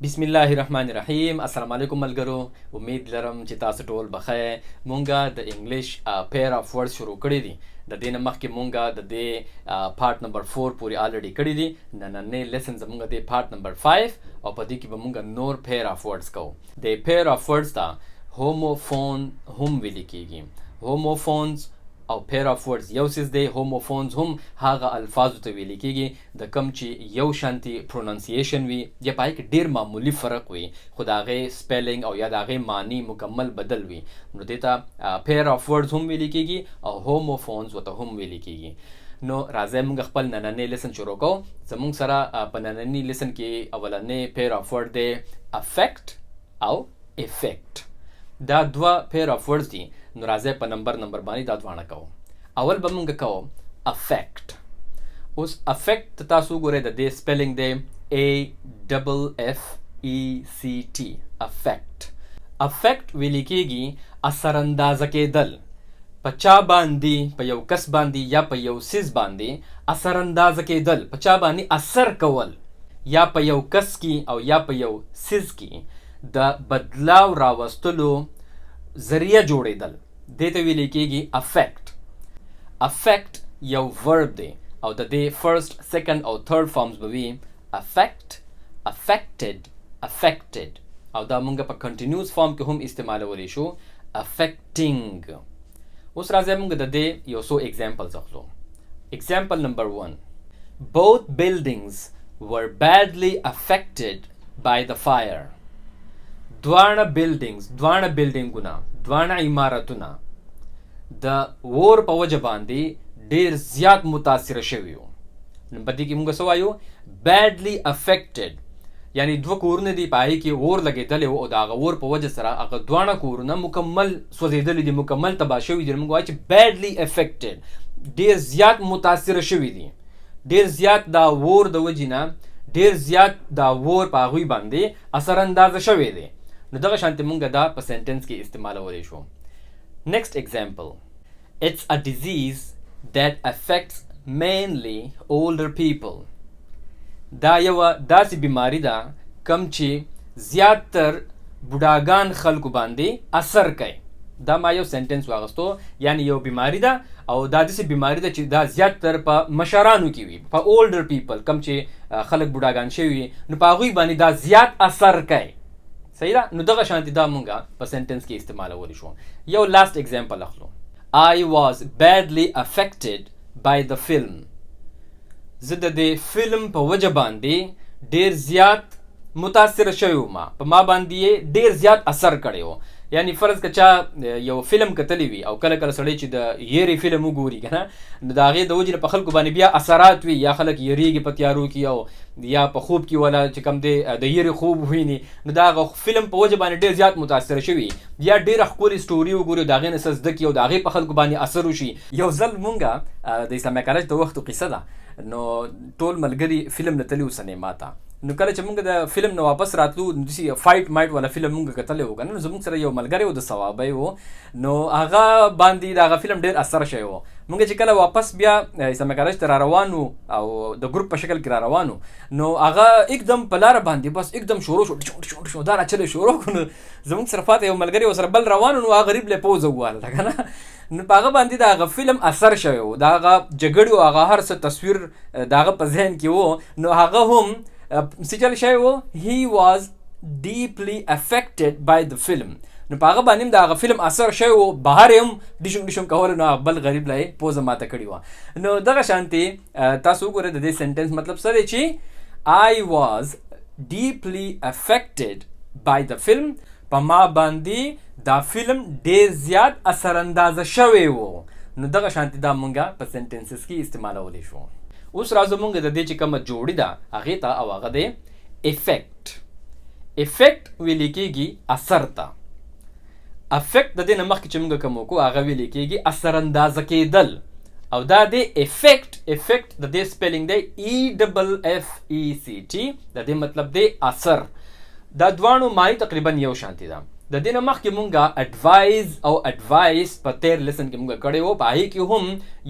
بسم الله الرحمن الرحیم. السلام علیکم ملګرو. امید لرم چې تاسو ټول بخیر. مونږه د انګلیش پیر اف ورډز شروع کړی دي. د دې نه مخکې مونږه د دې پارت نمبر 4 پورې الریډي کړی دي. نننې لیسن زمونږ د پارت نمبر 5 او په دې کې به مونږ نور پیر اف ورډز کوو. د پیر اف ورډز ته هوموفون هم ویل کېږي. هوموفونز او پیر اف ورډز یو څیز دی. هوموفونز هم هغه الفاظو ته ویل کېږي د کوم چې یو شانتي پروننسیشن وي یا پای کې ډیر معمولی فرق وي خو د هغې سپیلنګ او یا د هغې معنی مکمل بدل وي، نو دې ته پیر اف ورډز هم ویل کېږي او هوموفونز ورته هم ویل کېږي. نو راځئ موږ خپل نننی لیسن شروع کوو. زموږ سره په نننی لیسن کې اولنی پیر اف ورډ دی افیکټ او افیکټ. دا دوه پیر اف ورډز دي. نو راځئ په نمبر باندې دا دواړه کوو. اول به موږ کوو افیکټ. اوس افیکټ تاسو ګورئ د دې سپیلنګ دی AFFECT. افیکټ. افیکټ ویل کېږي اثر اندازه کېدل. په چا باندې، په یو کس باندې یا په یو څیز باندې اثر اندازه کېدل، په چا باندې اثر کول، یا په یو کس کې او یا په یو څیز کې د بدلاو راوستلو ذریعه جوړېدل، دې ته ویل کېږي افیکټ. افیکټ یو ورب دی او د دې فرست، سیکنډ او تھرډ فارمز به وي افیکټ، افیکټډ، افیکټډ، او دا موږ په کنټینیوس فارم کې هم استعمالولی شو افیکټینګ. اوس راځئ موږ د دې یو څو ایگزامپلز اخلو. ایگزامپل نمبر 1. Both buildings were badly affected by the fire. دواړه بلډینګونه، دواړه عمارتونه د اور په وجه باندې ډیر زیات متاثره شوي وو. نو په دې کې موږ څه وایو؟ بیډلی افیکټډ. یعنی دوه کورونه دي، په هغې کې اور لګېدلی و او د هغه اور په وجه سره هغه دواړه کورونه مکمل سوځېدلي دي، مکمل تباه شوي دي. موږ وایو چې بیډلی افیکټډ، ډیر زیات متاثره شوي دي. ډیر زیات دا اور د وجې نه ډیر زیات دا اور په هغوی باندې اثر اندازه شوی دی. نو دغه شانتې موږ دا په سینټنس کې استعمالولی شو. Next example. It's a disease that affects mainly older people. دا یوه داسې بیماری ده کوم چې زیاتر بوډاګان خلکو باندې اثر کوي. دا ما یو سینټنس واغستو، یعنی یو بیماری ده او دا داسې بیماری ده چې دا زیاتر په مشرانو کې وي، په اولډر پیپل، کوم چې خلک بوډاګان شوي وي، نو په هغوی باندې دا زیات اثر کوي. صحیح ده؟ نو دغه شانتي دا مونږه په سینټنس کې استعمالولی شو. یو لاست ایگزامپل اخلو. I was badly affected by the film. زه د دې فلم په وجه باندې ډیر زیات متاثره شوی وم، په ما باندې یې ډیر زیات اثر کړی و. یعنی فرض که چا یو فلم کتلی وي او کله کله سړی چې د یېرې فلم وګوري که نه، نو د هغې د وجې نه په خلکو باندې بیا اثرات وي، یا خلک یېرېږي په تیارو کې او یا په خوب کې ولا چې کوم دی د یېرې خوب وویني، نو د هغه فلم په وجه باندې ډېر زیات متاثره شوي، یا ډېره ښکلې سټوري وګوري او د هغې نه څه زده کړي او د هغې په خلکو باندې اثر وشي. یو ځل مونږه د اسلامي کالج د وختو قصه ده، نو ټول ملګري فلم لیدلی و سینما ته. نو کله چې موږ د فلم نه واپس راتلو، داسې فایټ مایټ والا فلم موږ کتلی و که نه، نو زموږ سره یو ملګری و د ثوابی و، نو هغه باندې د هغه فلم ډېر اثر شوی و. موږ چې کله واپس بیا اسلامي کالج ته را روان و او د ګروپ په شکل کې را روان و، نو هغه اکدم په لاره باندې بس اکدم شروع شو دا راچلی شروع کړو. نو زموږ سره پاته یو ملګری ورسره بل روان و، نو هغه غریب لی پوزه وواله که نه، نو په هغه باندې د هغه فلم اثر شوی و، د هغه جګړې او هغه هر څه تصویر د هغه په ذهن کې و. نو هغه هم څه چل شوی و، he was deeply affected by the film. نو په هغه باندې هم د هغه فلم اثر شوی و، بهر یې هم ډیشم کولی، نو بل غریب لا یې پوزه ماته کړې وه. نو دغه شانتې تاسو وګورئ د دې سینټنس مطلب څه دی چې I was deeply affected by the film. په ما باندې دا فلم ډېر زیات اثر اندازه شوی و. نو دغه شانتې دا مونږه په سینټنسز کې استعمالولی شو. اوس راځو مونږ د دې چې کومه جوړې ده هغې ته، او هغه دی افیکټ. افیکټ ویل کېږي اثر ته. افیکټ د دې نه مخکې چې مونږ کوم وکړو هغه ویل کېږي اثر اندازه کېدل، او دا دی افیکټ. افیکټ د دې سپیلنګ دی EFFECT. د دې مطلب دی اثر. دا دواړو معنی تقریبا یو شانتي ده. د دې نه مخکې مونږه اډوایز او اډوایس په تیر لیسن کې مونږ کړی و، په هغې کې هم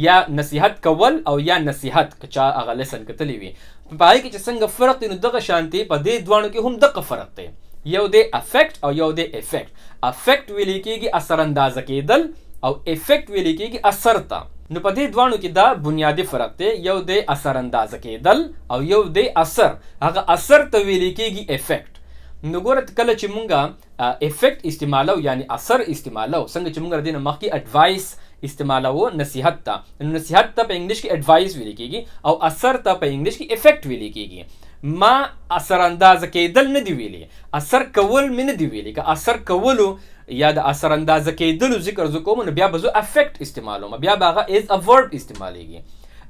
یا نصیحت کول او یا نصیحت، که چا هغه لیسن کتلی وي، پای کې چې څنګه فرق دی نو دغه شانتي په دې دوانو کې هم دغه فرق دی. یو دی افیکټ او یو دی افیکټ. افیکټ ویل کېږي اثر انداز کېدل او افیکټ ویل کېږي اثر ته. نو په دې دوانو کې دا بنیادی فرق دی. یو دی اثر انداز کېدل او یو دی اثر. هغه اثر ته ویل کېږي افیکټ. نو ګوره کله چې مونږه افیکټ استعمالو یعنی اثر استعمالو څنګه چې مونږ دینه مخکې اډوایس استعمالو نصیحت ته. نصیحت ته په انګلیش کې اډوایس ویل کېږي او اثر ته په انګلیش کې افیکټ ویل کېږي. ما اثر انداز کېدل نه دی ویلي، اثر کول مې نه دی ویلي. که اثر کولو یا د اثر انداز کېدلو ذکر زه کوم نو بیا به زه افیکټ استعمالوم، بیا به هغه ایز ا ورب استعمالیږي.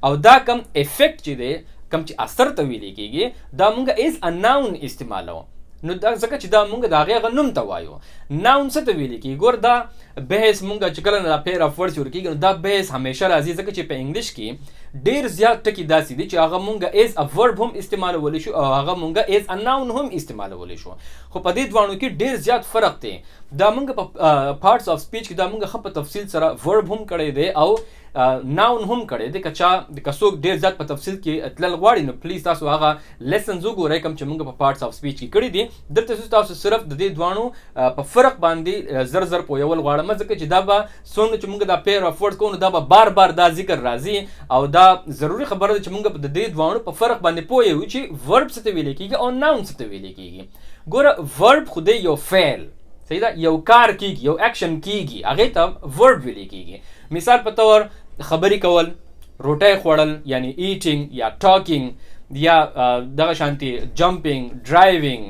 او دا کم افیکټ چې دی کم چې اثر ته ویل کېږي دا مونږ ایز ا ناون استعمالو. نو دا ځکه چې دا مونږ د هغې نوم ته وایو. ناون څه ته ویل کېږي؟ ګور دا بحث مونږ چې کله دا پیر اف ورډز ورکېږي نو دا بحث همیشه راځي ځکه چې په انګلیش کې ډېر زیات ټکي داسې دي چې هغه مونږ ایز ا ورب هم استعمالولی شو او هغه مونږ ایز ا ناون هم استعمالولی شو. خو په دې دواړو کې ډېر زیات فرق دی. دا مونږ په پارټس اف سپیچ کې دا مونږ ښه په تفصیل سره ورب هم کړی دی او ناون هم کړی دی. که څوک ډېر زیات په تفصیل کې تلل غواړي نو پلیز تاسو هغه لیسنز وګورئ کوم چې مونږ په پارټس اف سپیچ کې کړي دي. دلته زه تاسو صرف د دې دواړو په فرق باندې زر پویول غواړم ځکه چې دا به څومره چې مونږ دا پیر اف ورډز کوو نو دا به بار بار دا ذکر راځي او دا ضروري خبره ده چې مونږ په دې دواړو په فرق باندې پوه یو چې ورب څه ته ویل کېږي او ناون څه ته ویل کېږي. ګوره ورب خو دی یو فعل، صحیح ده، یو کار کېږي، یو اکشن کېږي، هغې ته ورب ویل کېږي. مثال په طور خبرې کول، روټۍ خوړل یعنی ایټینګ یا ټاکینګ یا دغه شانتي جمپینګ، ډرایوینګ،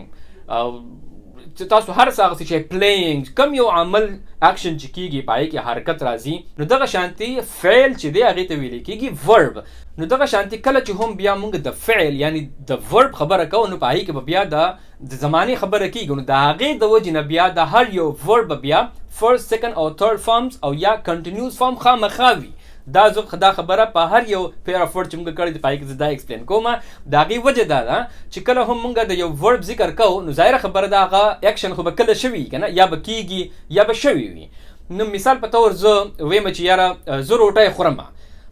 تاسو هر څه هغه شی پلیینګ، کم یو عمل اکشن چې کېږي پای کې حرکت راځي نو دغه شانتي فعل چې دی هغې ته ویل کېږي ورب. نو دغه شانتي کله چې هم بیا موږ د فعل یعنی د ورب خبره کوو نو په هغې کې به بیا د زمانې خبره کېږي نو د هغې د وجې نه بیا د هر یو ورب بیا فرست، سیکنډ او تھرډ فارمز او یا کنټینیوس فارم خامخا وي. دا خبره په هر یو پیر اف ورډ چې موږ کړی دی په هغې کې زه دا ایکسپلین کوم. د هغې وجه دا ده چې کله هم موږ د یو ورب ذکر کوو نو ظاهره خبره ده هغه اکشن خو به کله شوي که نه، یا به کېږي یا به شوي وي. نو مثال په طور زه ویم چې یاره زه روټۍ خورم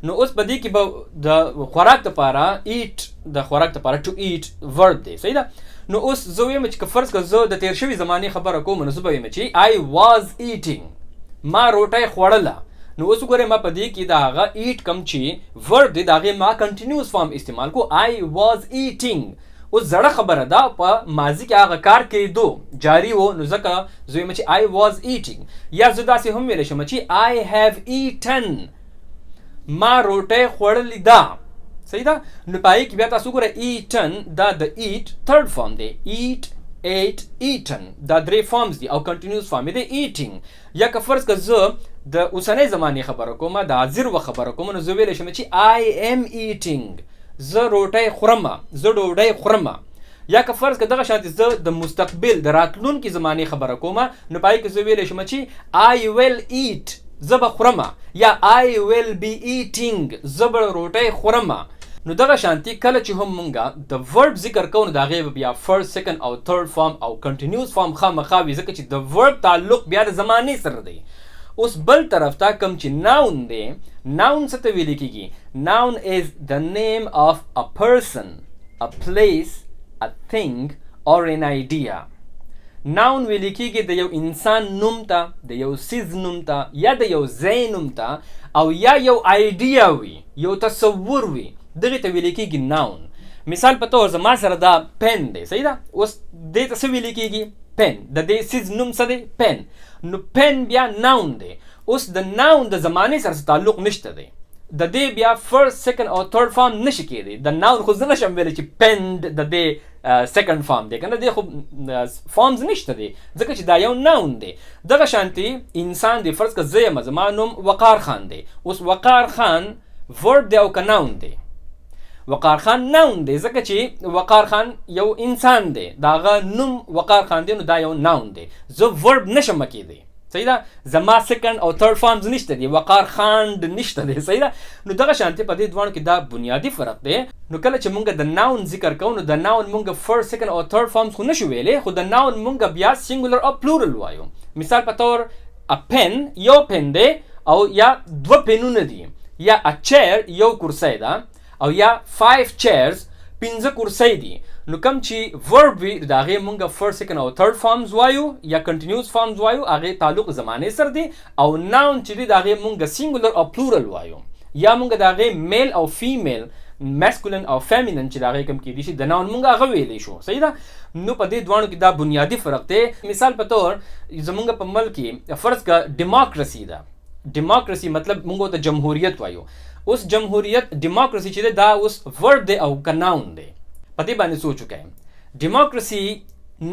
نو اوس په دې کې به د خوراک دپاره ایټ، د خوراک دپاره ټو ایټ ورب دی، صحیح ده. نو اوس زه ویم چې که فرض کړه زه د تیر شوي زمانې خبره کوم نو زه به ویم چې آی واز ایټینګ، ما روټۍ خوړله. نو اوس وګورئ ما په دې کې د هغه ایټ کم چې ورب دی د هغې ما کنټینیوس فارم استعمال کو، آی واز ایټینګ. اوس زړه خبره ده په ماضي کې هغه کار کېدو جاري و نو ځکه زه وایم چې آی واز ایټینګ. یا زه داسې هم ویلی شم چې آی هیو ایټن، ما روټۍ خوړلې ده، صحیح ده. نو په هغې کې بیا تاسو وګورئ ایټن دا د ایټ تھرډ فارم دی، ایټ، ایټ، ایټن، دا درې فارمز دي او کنټینیوس فارم دی ایټینګ. یا که فرض که زه د اوسنۍ زمانې خبره کوم، د حاضر وخت خبره کوم نو زه ویلی شم چې آی ایم ایټینګ، زه روټۍ خورم، زه ډوډۍ خورم. یا که فرض که دغه شانتې زه د مستقبل د راتلونکي زمانې خبره کوم نو په هغې کې زه ویلی شم چې آی ویل ایټ، زه به خورم، یا آی ویل بی ایټینګ، زه به روټۍ خورم. نو دغه شانتي کله چې هم مونږه د ورب ذکر کوو نو د هغې به بیا فرست، سیکنډ او تھرډ فارم او کنټینیوس فارم خامخا وي ځکه چې د ورب تعلق بیا د زمانې سره دی. اوس بل طرف ته کم چې ناون دی، ناون څه ته ویل کېږي؟ ناون از د نیم of a person, a place, a thing or an idea. ناون ویل کېږي د یو انسان نوم ته، د یو څیز نوم ته، یا د یو ځای نوم ته، او یا یو آیډیا وي، یو تصور وي، دغې ته ویل کېږي ناون. مثال په طور زما سره دا پن دی، صحیح ده. اوس دې ته څه ویل کېږي؟ پن. د دې څیز نوم څه دی؟ پن. نو پن بیا ناون دی. اوس د ناون د زمانې سره تعلق نشته دی، د دې بیا فرست، سیکنډ او تھرډ فارم نشي کېدی. د ناون خو زه نشم ویلی چې پنډ د دې سیکنډ فارم دی که نه، دی خو فارمز نشته دی ځکه چې دا یو ناون دی. دغه شانتي انسان دی، فرض که زه یم، زما نوم وقار خان دی. اوس وقار خان ورب دی او که ناون دی؟ وقار خان ناون دی ځکه چې وقار خان یو انسان دی، د هغه نوم وقار خان دی نو دا یو ناون دی. زه ورب نشم کېدی، صحیح ده. زما سیکنډ او تھرډ فارمز نشته دی، وقار خان نشته دی، صحیح ده. نو دغه شانتي په دې دواړو کې دا بنیادي فرق دی. نو کله چې مونږ د ناون ذکر کوو نو د ناون مونږ فرست، سیکنډ او تھرډ فارمز خو نشو ویلی، خو د ناون مونږ بیا سینګولر او پلورل وایو. مثال په طور ا پن یو پن دی او یا دوه پنونه دي، یا ا چیر یو کرسی ده، او یا 5 chairs 15 کورسۍ دي نو کوم چې ورب وي د هغې مونږ فرست سیکنډ او تھرډ فارمز وایو یا کنټینیوس فارمز وایو هغې تعلق زمانې سره دی او ناون چې دی د هغې مونږ سینګولر او پلورل وایو یا مونږ د هغې میل او فیمیل ماسکولن او فیمینن چې د هغې کوم کیدی شي د ناون مونږ هغه ویلی شو صحیح ده نو په دې دواړو کې دا بنیادي فرق دی مثال په طور زمونږ په ملک کې فرض کا ډیموکراسي ده ډیموکراسي مطلب مونږ ته جمهوریت وایو اوس جمهوریت ډیموکراسي چې دی دا اوس ورب دی او که ناون دی په دې باندې سوچ وکړئ ډیموکراسي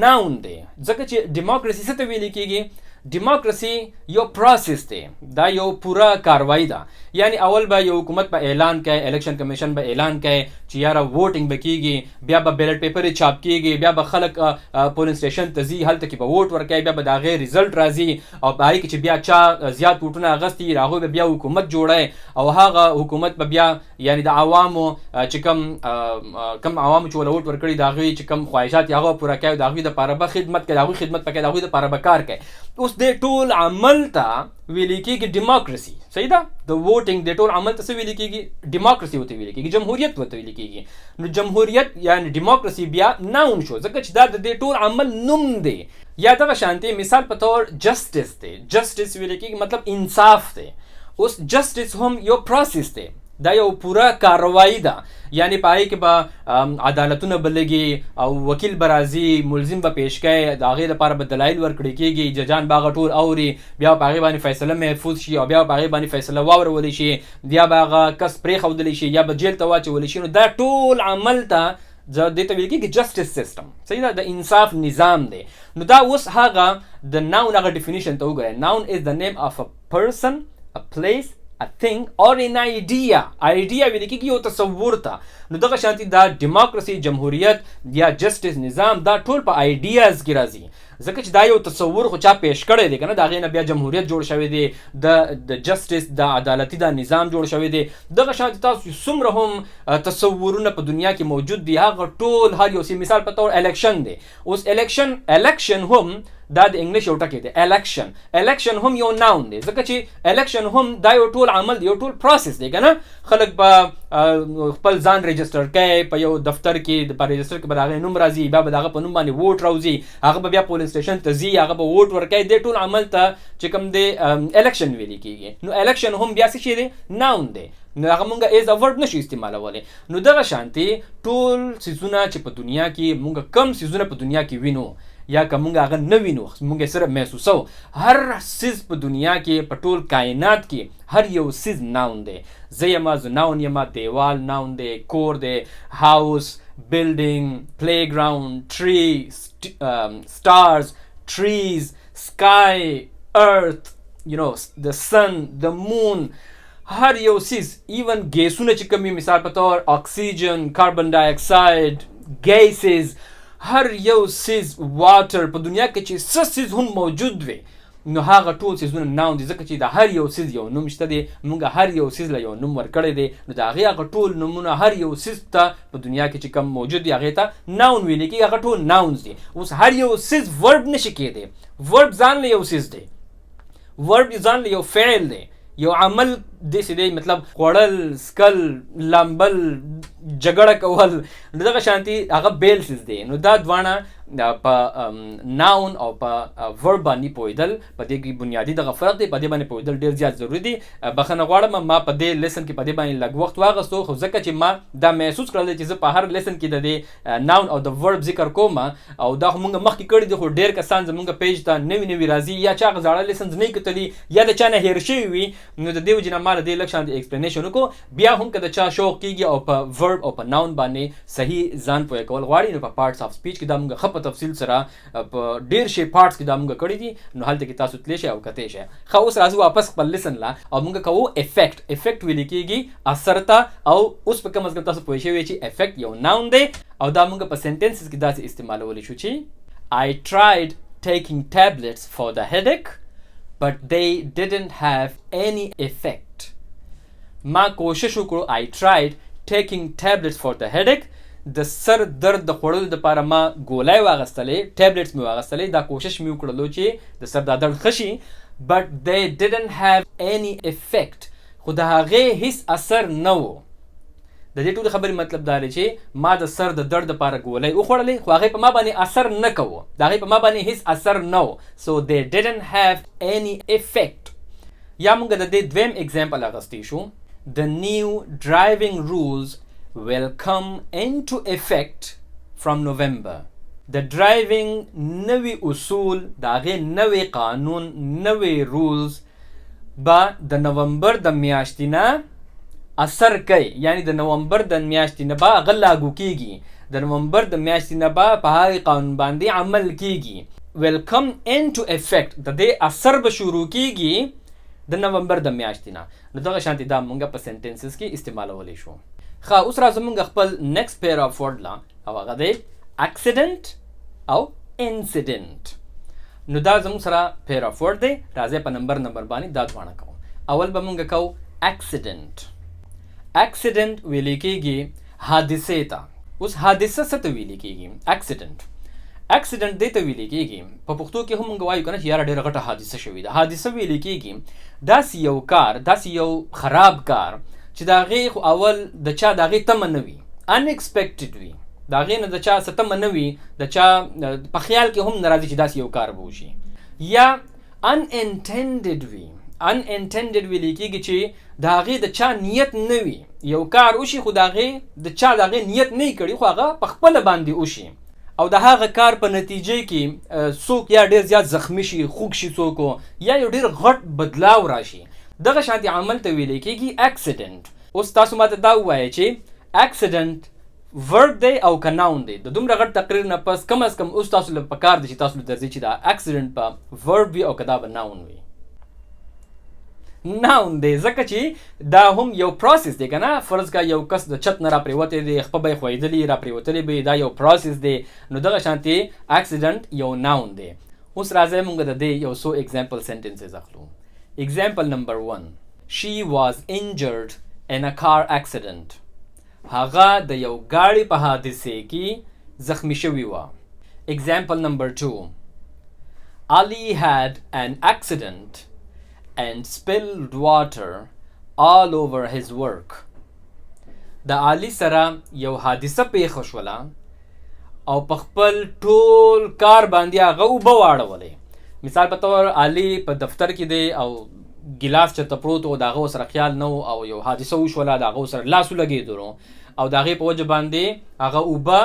ناون دی ځکه چې ډیموکراسي څه ته ویل کېږي ډیموکراسي یو پروسس دی دا یو پوره کاروایی ده یعنی اول به یو حکومت به اعلان کوي الیکشن کمیشن به اعلان کوي چې یاره ووټینګ به کېږي بیا به بیلټ پیپر یې چاپ کېږي بیا به خلک پولینګ سټیشن ته ځي هلته کې به ووټ ورکوي بیا به د هغې رزلټ راځي او په هغې کې چې بیا چا زیات ووټونه اخیستي هغوی به بیا حکومت جوړی او هغه حکومت به بیا یعنی د عوامو چې کم عوامو چې وله ووټ ورکړي د هغوی چې کم خواهشات یې هغه پوره کوي د هغوی دپاره به خدمت کوي د هغوی خدمت به کوي د هغوی دپاره به کار کوي اوس دې ټول عمل ته ویل کېږي ډیموکراسي صحیح ده د ووټینګ د ټول عمل ته څه ویل کېږي ډیموکراسي ورته ویل کېږي جمهوریت ورته ویل کېږي نو جمهوریت یعنی ډیموکراسي بیا ناون شو ځکه چې دا د دې ټول عمل نوم دی یا دغه شانتي مثال په طور جسټس دی جسټس ویل کېږي مطلب انصاف دی اوس جسټس هم یو پروسس دی دا یو پوره کاروایی ده یعنی په هغې کې به عدالتونه به لګي او وکیل به راځي ملزم به پیش کوي د هغې لپاره به دلایل ورکړی کېږي ججان به هغه ټول اوري بیا په هغې باندې فیصله محفوظ شي او بیا په هغې باندې فیصله واورولی شي بیا به هغه کس پرېښودلی شي یا به جیل ته واچولی شي نو دا ټول عمل ته دې ته ویل کېږي جسټس سیسټم صحیح ده د انصاف نظام دی نو دا اوس هغه د ناون هغه ډیفینیشن ته وګورئ ناون از د نیم اف ا پرسن ا پلیس a thing or an idea ویل کېږي یو تصور ته نو دغه شانتي دا ډیموکراسي جمهوریت یا جسټس نظام دا ټول په آیډیاز کې راځي ځکه چې دا یو تصور خو چا پیش کړی دی که نه د هغې نه بیا جمهوریت جوړ شوی دی د جسټس د عدالتي دا نظام جوړ شوی دی دغه شانتي تاسو څومره هم تصورونه په دنیا کې موجود دي هغه ټول هر یو مثال په طور الیکشن دی اوس الیکشن هم دا د انګلیش یو ټکی دی الیکشن هم یو ناون دی ځکه چې الیکشن هم دا یو ټول عمل دی یو ټول پروسس دی که نه خلک به خپل ځان رجسټر کوي په یو دفتر کې په رجسټر کې به د هغې نوم راځي بیا به د هغه په نوم باندې ووټ راوځي هغه به بیا پولینګ سټیشن ته ځي هغه به ووټ ورکوي دې ټول عمل ته چې کوم دی الیکشن ویلې کېږي نو الیکشن هم بیا څه شی دی ناون دی نو هغه مونږ ایز ا ورډ نشو استعمالولی نو دغه شانتي ټول څیزونه چې په دنیا کې مونږ کم څیزونه په دنیا کې وینو یا که مونږ هغه نه وینو مونږ یې صرف محسوسو هر څیز په دنیا کې په ټول کائنات کې هر یو څیز ناون دی زه یما زه ناون یما دیوال ناون دی کور دی هاوس بلډینګ پلی ګراوند ټری stars trees sky earth you know the sun the moon هر یو څیز ایون ګیسونه چې کوم مثال په طور اکسیجن کاربن ډای اکساید ګیسز هر یو څیز واټر په دنیا کې چې څه څیز هم موجود وي نو هغه ټول څیزونه ناون دي ځکه چې د هر یو څیز یو نوم شته دی مونږ هر یو څیز له یو نوم ورکړی دی نو د هغې هغه ټول نومونه هر یو څیز ته په دنیا کې چې کوم موجود دی هغې ته ناون ویلی کېږي هغه ټول ناونز دي اوس هر یو څیز ورب نشي کېدی ورب ځان له یو څیز دی ورب ځان له یو فعل دی یو عمل داسې دی مطلب خوړل سکل لامبل جګړه کول نو دغه شانتي هغه بیل څیز دی نو دا دواړه په ناون او په ورب باندې پوهېدل په دې کې بنیادي دغه فرق دی په دې باندې پوهېدل ډېر زیات ضروري دی بخښنه غواړم ما په دې لیسن کې په دې باندې لږ وخت واخیستو خو ځکه چې ما دا محسوس کړل چې زه په هر لیسن کې د دې ناون او د ورب ذکر کوم او دا خو مونږ مخکې کړي دي خو ډېر کسان زمونږ پیج ته نوي راځي یا چا هغه زاړه لیسنز نه کتلي یا د چا نه هیر شوي وي نو د دې وجې نه ما له دې لږ شان ایکسپلینیشن وکړو بیا هم که د چا شوق کېږي او په ورب او په ناون باندې صحیح ځان پوهه کول غواړي نو په پارټس آف سپیچ کې دا مونږ ښه په تفصیل سره په ډېر شي پارټس کې دا مونږ کړي دي نو هلته کې تاسو تللی شئ او کتی شئ ښه اوس راځو واپس خپل لیسن لا او مونږ کوو افیکټ ویلې کېږي اثر ته او اوس په کم از کم تاسو پوه شوي چې افیکټ یو ناون دی او دا مونږ په سنټنسز کې داسې استعمالولی شو چې I tried taking tablets for the headache but they didn't have any effect ما کوشش وکړو I tried taking tablets for the headache د سر درد د خوړلو دپاره ما ګولۍ واغستلې ټیبلټس مې واغستلې دا کوشش مې وکړلو چې د سر دا درد ښه شي but they didn't have any effect خو د هغې هیڅ اثر نه و د دې ټول خبرې مطلب دا دی چې ما د سر د درد لپاره ګولۍ وخوړلې خو هغې په ما باندې اثر نه کوو، د هغې په ما باندې هیڅ اثر نه و. So they didn't have any effect. یا موږ د دې دویم اگزامپل اخیستی شو. The new driving rules will come into effect from November. د ډرایوینګ نوي اصول، د هغې نوی قانون، نوی رولز به د نومبر د میاشتې نه اثر کوي، یعنی د نومبر د میاشتې نه به هغه لاګو کیږي، د نومبر د میاشتې نه به په هغې قانون باندې عمل کیږي. will come into effect، د دې اثر به شروع کیږي د نومبر د میاشتې نه. نو دغه شانتې دا مونږ په سنټنسز کې استعمالولی شو. ښه، اوس راځو مونږ خپل نیکسټ پیر آف ورډ لا، او هغه دی accident او incident. نو دا زموږ سره پیر آف ورډ دی. راځئ په نمبر باندې دا دواړه کوو. اول به مونږ کوو accident. accident ویلی کېږي حادثې ته. اوس حادثه څه ته ویلی کېږي؟ accident دې ته ویلی کېږي، په پښتو کې هم مونږ وایو که نه چې یاره ډېره غټه حادثه شوې ده. حادثه ویلی کېږي داسې یو کار، داسې یو خراب کار چې د هغې خو اول د چا د هغې تمه نه وي، unexpected وي، د هغې نه د چا څه تمه نه وي، د چا په خیال کې هم نه راځي چې داسې یو کار به وشي. یا unintended وي. unintended ویلی کېږي چې د هغې د چا نیت نه وي، یو کار وشي خو د هغې د چا د هغې نیت نه کړي خو هغه په خپله باندې وشي، او د هغه کار په نتیجې کې څوک یا ډېر زیات زخمی شي، خوږ شي څوک، یا یو ډېر غټ بدلاو راشي. دغه شانتې عمل ته ویلی کېږي accident. اوس تاسو ماته دا ووایئ چې accident ورب دی او که ناون دی. د دومره غټ تقریر نه پس کم از کم اوس تاسو له پکار دی چې تاسو له درځي چې دا accident په ورب وي او که دا به ناون وي. ناون دی ځکه چې دا هم یو پروسس دی که نه. فرض که یو کس د چت نه راپرېوتی دی، خپه به یې ښویېدلي، راپرېوتلی به دا یو پروسس دی. نو دغه شانتې accident یو ناون دی. اوس راځئ موږ د دې یو څو اگزامپل سنټنسز اخلو. Example number 1. She was injured in a car accident. هغه د یو ګاډي په حادثې کې زخمی شوې وه. Example number 2. Ali had an accident and spilled water all over his work. د علي سره یو حادثه پیښه شوله او په خپل ټول کار باندې هغه اوبه واړولې. مثال په طور علي په دفتر کې دی او ګیلاس چېرته پروت و، د هغه ورسره خیال نه و او یو حادثه وشوله، د هغه ورسره لاس ولګېدلو او د هغې په وجه باندې هغه اوبه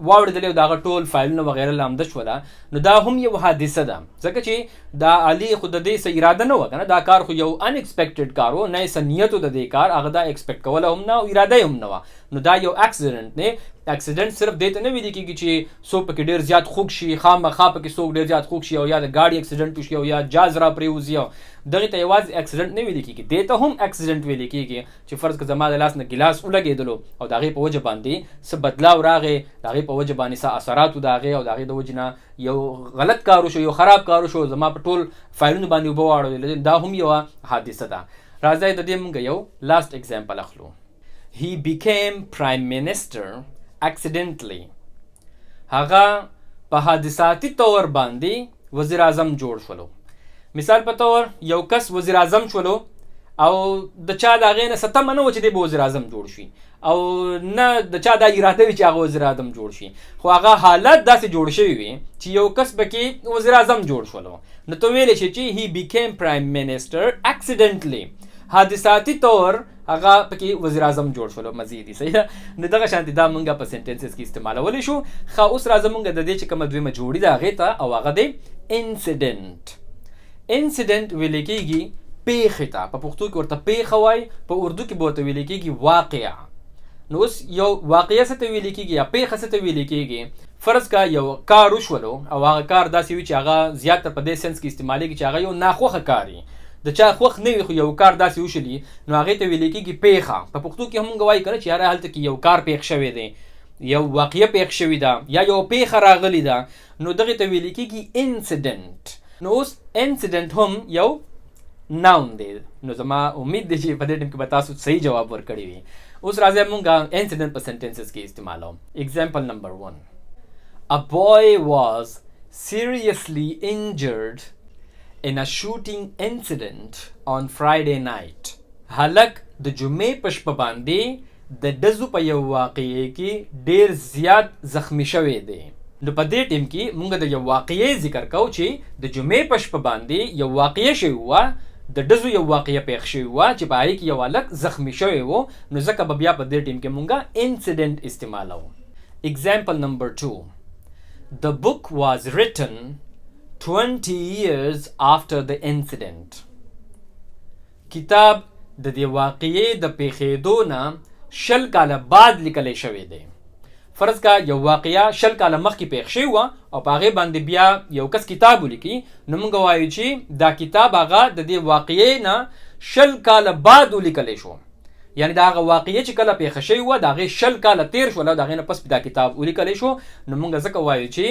واوړېدلې او د هغه ټول فایلونه وغیره لامده شوله. نو دا هم یو حادثه ده، ځکه چې دا علي خو د دې څه اراده نه وه که نه، دا کار خو یو unexpected کار و، نه یې څه نیت و د دې کار، هغه دا ایکسپیکټ کوله هم نه او اراده یې هم نه وه. نو دا یو accident دی. accident صرف دې ته نه ویلي کېږي چې څوک پکې ډېر زیات خوږ شي، خامخا پکې څوک ډېر زیات خوږ شي او یا د ګاډي اکسیډنټ وشي او یا جاز را پرېوځي، او دغې ته یوازې accident نه ویلي کېږي، دې ته هم accident ویلي کېږي چې فرض که زما د لاس نه ګیلاس ولګېدلو او د هغې په وجه باندې څه بدلاو راغی، د هغې په وجه باندې څه اثرات و د هغې او د هغې د وجې نه یو غلط کار وشو، یو خراب کار وشو، زما په ټول فایلونو باندې اوبه واړولې، دا هم یوه حادثه ده. راځئ د دې موږ یو لاست اگزامپل اخلو. He became prime minister accidentally. هغه په حادثاتي طور باندې وزیر اعظم جوړ شولو. مثال په طور یو کس وزیر اعظم شولو او د چا د هغې نه څه تمه نه وه چې دی به وزیر اعظم جوړ شي او نه د چا دا اراده وي چې هغه وزیر اعظم جوړ شي، خو هغه حالت داسې جوړ شوي وي چې یو کس پکې وزیر اعظم جوړ شولو. نو ته ویلی شي چې he became prime minister accidentally. حادثاتي طور هغه پکې وزیر اعظم جوړ شولو. مزیدي صحیح ده. نو دغه شانتې دا مونږ په سنټنسز کې استعمالولی شو. ښه، اوس راځه مونږ د دې چې کومه دویمه جوړي ده هغې ته، او هغه دی انسیډنټ. انسیډنټ ویلی کېږي پیښې ته، په پښتو کې ورته پیښه وایي، په اردو کې به ورته ویلی کېږي واقعه. نو اوس یو واقعه څه ته ویلی کېږي یا پیښه څه ته ویلی کېږي؟ فرض که یو کار وشولو او هغه کار داسې وي چې هغه زیاتره په دې سنس کې استعمالیږي چې هغه یو ناخوښه کار وي، د چا خوښ نه وي خو یو کار داسې وشلي، نو هغې ته ویلی کېږي پیښه. په پښتو کې هم مونږ وایو که نه چې یاره هلته کې یو کار پیښ شوی دی، یو واقعه پیښ شوې ده یا یو پیښه راغلې ده، نو دغې ته ویلی کېږي انسیډنټ. نو اوس انسیډنټ هم یو ناون دی. نو زما امید دی چې په دې ټیم کې به تاسو صحیح جواب ورکړی وي. اوس راځئ مونږ انسیډنټ په سنټنسز کې استعمالوم. Example number 1. A boy was seriously injured in a shooting incident on Friday night. هلک د جمعې په شپه باندې د ډزو په یو واقعې کې ډیر زیات زخمی شوی دی. نو په دې ټیم کې مونږ د یو واقعې ذکر کوو چې د جمعې په شپه باندې یو واقعه شوی وه، د ډزو یو واقعه پیښ شوی وه چې په هغې کې یو هلک زخمی شوی و. نو ځکه به بیا په دې ټیم کې مونږ انسیډنټ استعمالوو. Example number 2. The book was written 20 years after the incident. کتاب د دې واقعې د پیښېدو نه 20 کاله بعد لیکلی شوی دی. فرض کا یو واقعه 20 کاله مخکې پیښ شوی وه او په هغې باندې بیا یو کس کتاب ولیکي، نو موږ وایو چې دا کتاب هغه د دې واقعې نه 20 کاله بعد ولیکلی شو. یعنی دا هغه واقعه چې کله پیښه شوې وه د هغې 20 کاله تیر شول او د هغې نه پس دا کتاب ولیکلی شو. نو موږ ځکه وایو چې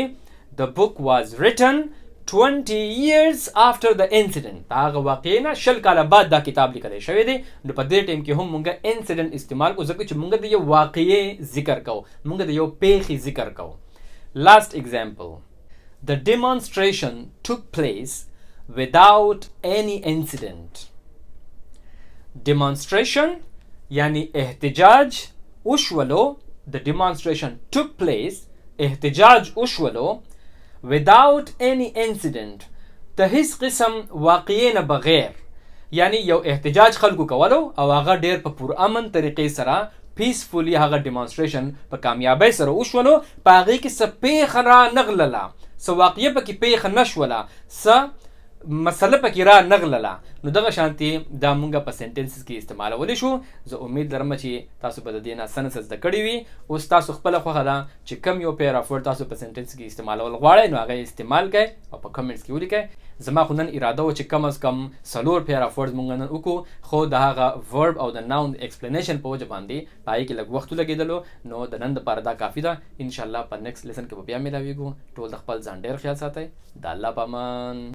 the book was written 20 years after the incident. دا هغه واقعې نه 20 کاله بعد دا کتاب لیکلی شوی دی. نو په دې ټیم کې هم موږ انسیډنټ استعمال کوو ځکه چې موږ د یو واقعې ذکر کوو، موږ د یو پیښې ذکر کوو. Last example. The demonstration took place without any incident. Demonstration یعنی احتجاج وشولو. The demonstration took place. احتجاج وشولو without any incident. د هیڅ قسم واقعې نه بغیر. یعنی یو احتجاج خلکو کولو او هغه ډیر په پرامن طریقې سره پیسفولي هغه ډیمانسټریشن په کامیابۍ سره وشولو. په هغې کې څه پیښه را نغلله، څه واقعه پکې پیښه نشوله، څه مسله پکې را نغلله. نو دغه شانتي دا مونږ په سنټنسز کې استعمالولی شو. زه امید لرم چې تاسو به د دې نه څه نه څه زده کړي وي. اوس تاسو خپله خوښه ده چې کم یو پیر اف ورډ تاسو په سنټنس کې استعمالول غواړئ نو هغه استعمال کړئ او په کمنټس کې ولیکئ. زما خو نن اراده و چې کم از کم 4 پیر اف ورډز مونږ نن وکړو، خو د هغه ورب او د ناون ایکسپلینیشن په وجه باندې په هغې کې لږ وخت ولګېدلو. نو د نن دپاره دا کافي ده. انشاءالله په نیکسټ لیسن کې به بیا میلاویږو. ټول د خپل ځان ډېر خیال ساتئ. د الله په امان.